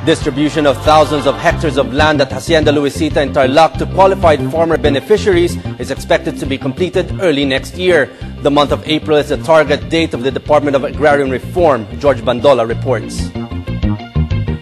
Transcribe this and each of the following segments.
Distribution of thousands of hectares of land at Hacienda Luisita in Tarlac to qualified farmer beneficiaries is expected to be completed early next year. The month of April is the target date of the Department of Agrarian Reform. George Bandola reports.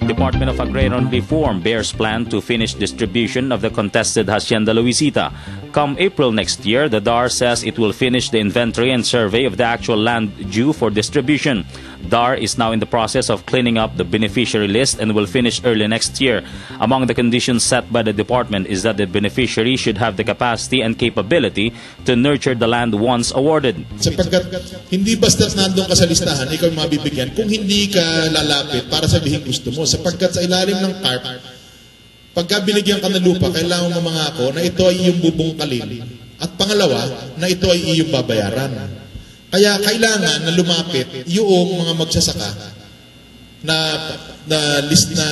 Department of Agrarian Reform bears plan to finish distribution of the contested Hacienda Luisita. Come April next year, the DAR says it will finish the inventory and survey of the actual land due for distribution. DAR is now in the process of cleaning up the beneficiary list and will finish early next year. Among the conditions set by the department is that the beneficiary should have the capacity and capability to nurture the land once awarded. Sapagkat hindi basta't nandun ka sa listahan, ikaw mabibigyan kung hindi ka lalapit para sabihin gusto mo. Sapagkat sa ilalim ng CARP, pagka binigyan ka ng lupa, kailangan mo mangako na ito ay iyong bubungkalin. At pangalawa, na ito ay iyong babayaran. Kaya kailangan na lumapit yung mga magsasaka na list na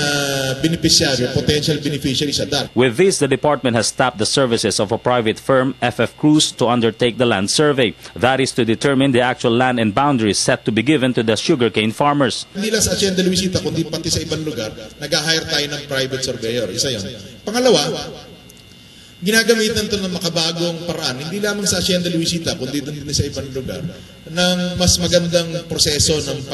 beneficiary, potential beneficiary sa DAR. With this, the department has tapped the services of a private firm, FF Cruz, to undertake the land survey. That is to determine the actual land and boundaries set to be given to the sugarcane farmers. Hindi lang sa Hacienda Luisita, kundi pati sa ibang lugar, nag-hire tayo ng private surveyor. Isa yun. Pangalawa, ginagamitan ito ng makabagong paraan, hindi lamang sa Hacienda Luisita, kundi din sa ibang lugar, ng mas magandang proseso ng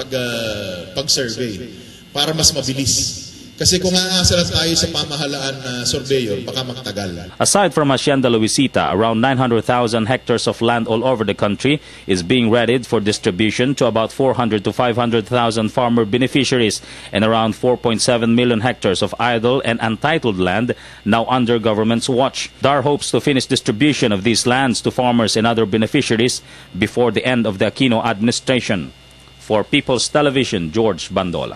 pag-survey para mas mabilis. Kasi kung aasa tayo sa pamahalaan na surveyor, baka magtagal. Aside from Hacienda Luisita, around 900,000 hectares of land all over the country is being readied for distribution to about 400 to 500,000 farmer beneficiaries, and around 4.7 million hectares of idle and untitled land now under government's watch. DAR hopes to finish distribution of these lands to farmers and other beneficiaries before the end of the Aquino administration. For People's Television, George Bandola.